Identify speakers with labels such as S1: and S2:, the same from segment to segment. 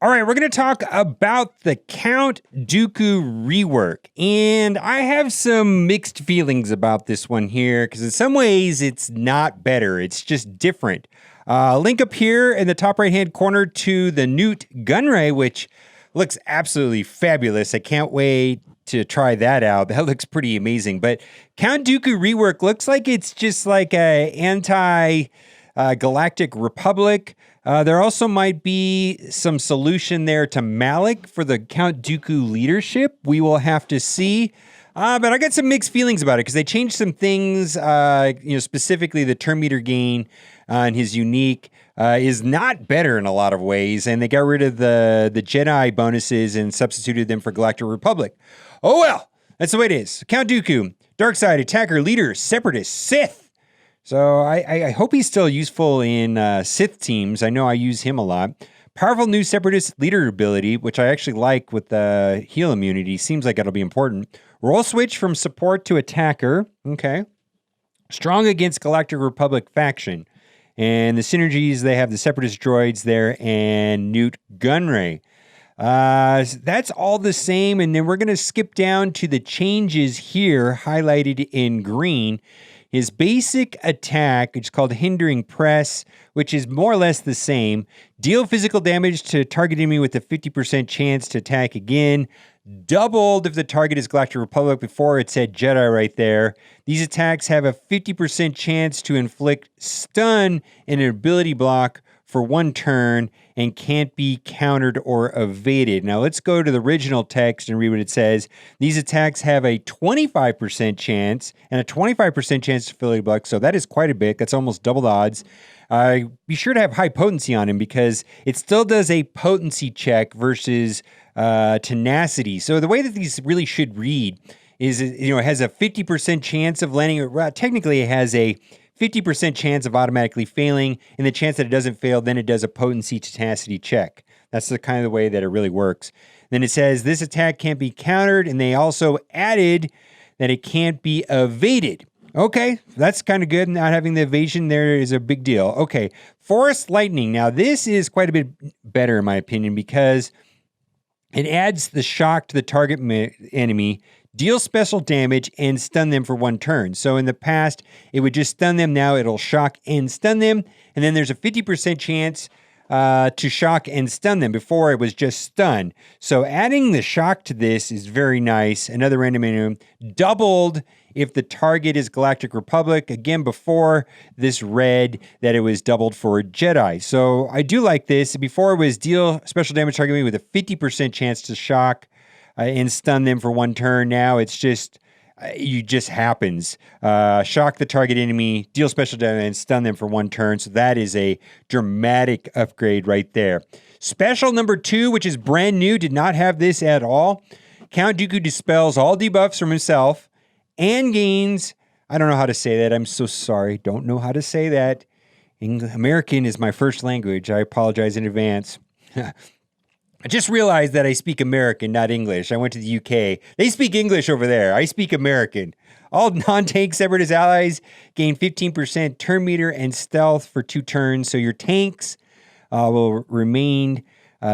S1: All right, we're going to talk about the Count Dooku rework. And I have some mixed feelings about this one here because in some ways it's not better. It's just different. Link up here in the top right-hand corner to the Newt Gunray, which looks absolutely fabulous. I can't wait to try that out. That looks pretty amazing. But Count Dooku rework looks like it's just like a anti-Galactic Republic. There also might be some solution there to Malik for the Count Dooku leadership. We will have to see. But I got some mixed feelings about it because they changed some things, specifically the turn meter gain and his unique is not better in a lot of ways. And they got rid of the Jedi bonuses and substituted them for Galactic Republic. Oh, well, that's the way it is. Count Dooku, dark side, attacker, leader, separatist, Sith. So I hope he's still useful in Sith teams. I know I use him a lot. Powerful new Separatist leader ability, which I actually like with the heal immunity. Seems like it'll be important. Roll switch from support to attacker. Okay. Strong against Galactic Republic faction. And the synergies, they have the Separatist droids there and Newt Gunray. That's all the same. And then we're going to skip down to the changes here highlighted in green. His basic attack, which is called Hindering Press, which is more or less the same. Deal physical damage to target enemy with a 50% chance to attack again. Doubled if the target is Galactic Republic. Before it said Jedi right there. These attacks have a 50% chance to inflict stun and an ability block for one turn and can't be countered or evaded. Now let's go to the original text and read what it says. These attacks have a 25% chance and a 25% chance to ability block. So that is quite a bit. That's almost double the odds. Be sure to have high potency on him because it still does a potency check versus tenacity. So the way that these really should read is, it has a 50% chance of landing. Well, technically, it has a 50% chance of automatically failing, and the chance that it doesn't fail, then it does a potency tenacity check. That's the kind of the way that it really works. Then it says this attack can't be countered, and they also added that it can't be evaded. Okay, that's kind of good. Not having the evasion there is a big deal. Okay, Forest Lightning. Now, this is quite a bit better, in my opinion, because it adds the shock to the target enemy, deal special damage, and stun them for one turn. So in the past, it would just stun them. Now it'll shock and stun them. And then there's a 50% chance to shock and stun them. Before it was just stun. So adding the shock to this is very nice. Another random enemy doubled if the target is Galactic Republic. Again, before this read that it was doubled for Jedi. So I do like this. Before it was deal special damage target enemy with a 50% chance to shock and stun them for one turn. Now it's just, it just happens. Shock the target enemy, deal special damage, and stun them for one turn. So that is a dramatic upgrade right there. Special number 2, which is brand new, did not have this at all. Count Dooku dispels all debuffs from himself and gains, I don't know how to say that. I'm so sorry. Don't know how to say that. American is my first language. I apologize in advance. I just realized that I speak American, not English. I went to the UK. They speak English over there. I speak American. All non-tank Separatist allies gain 15% turn meter and stealth for 2 turns. So your tanks will remain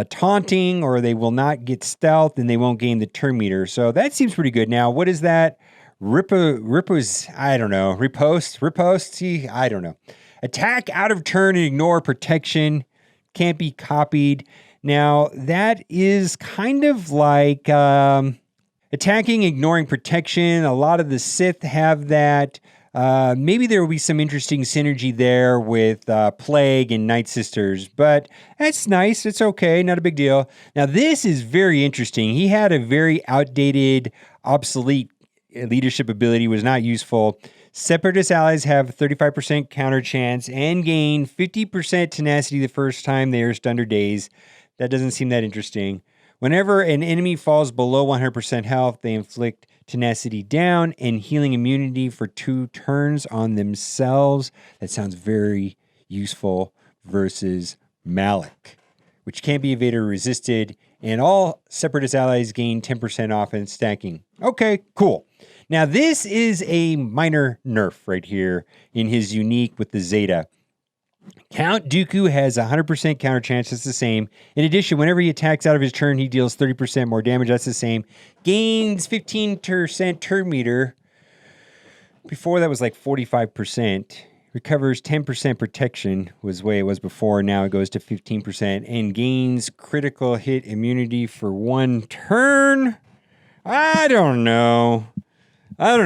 S1: taunting, or they will not get stealth, and they won't gain the turn meter. So that seems pretty good. Now, what is that? Riposte? I don't know. Riposte? See, I don't know. Attack out of turn and ignore protection. Can't be copied. Now, that is kind of like attacking, ignoring protection. A lot of the Sith have that. Maybe there will be some interesting synergy there with Plague and Night Sisters, but that's nice. It's okay. Not a big deal. Now, this is very interesting. He had a very outdated, obsolete leadership ability, was not useful. Separatist allies have 35% counter chance and gain 50% tenacity the first time they are stunned or dazed. That doesn't seem that interesting. Whenever an enemy falls below 100% health, they inflict tenacity down and healing immunity for 2 turns on themselves. That sounds very useful versus Malik, which can't be evaded or resisted. And all Separatist allies gain 10% off in stacking. Okay, cool. Now, this is a minor nerf right here in his unique with the Zeta. Count Dooku has 100% counter chance. That's the same. In addition, whenever he attacks out of his turn, he deals 30% more damage. That's the same. Gains 15% turn meter. Before that was like 45%. Recovers 10% protection was the way it was before. Now it goes to 15% and gains critical hit immunity for 1 turn. I don't know. I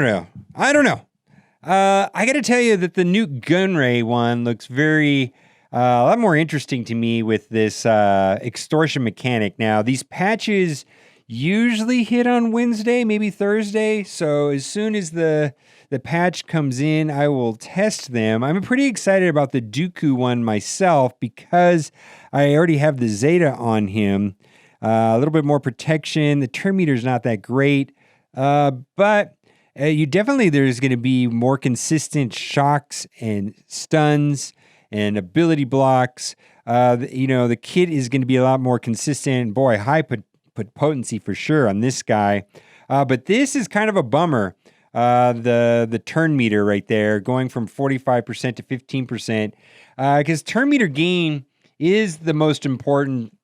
S1: got to tell you that the Newt Gunray one looks very a lot more interesting to me with this extortion mechanic. Now, these patches usually hit on Wednesday, maybe Thursday. So as soon as the patch comes in, I will test them. I'm pretty excited about the Dooku one myself because I already have the Zeta on him. A little bit more protection. The turn meter is not that great, but there's going to be more consistent shocks and stuns and ability blocks. The kit is going to be a lot more consistent. Boy, high potency for sure on this guy. But this is kind of a bummer. The turn meter right there going from 45% to 15%. Because turn meter gain is the most important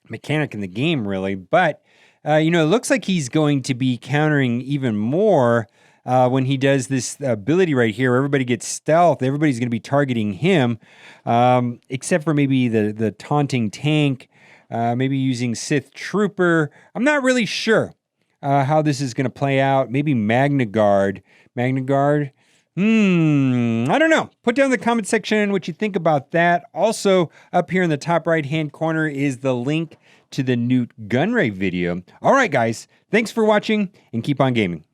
S1: mechanic in the game, really. But it looks like he's going to be countering even more when he does this ability right here. Where everybody gets stealth. Everybody's going to be targeting him, except for maybe the taunting tank, maybe using Sith Trooper. I'm not really sure how this is going to play out. Maybe Magna Guard. I don't know. Put down in the comment section what you think about that. Also, up here in the top right-hand corner is the link to the Newt Gunray video. All right, guys. Thanks for watching, and keep on gaming.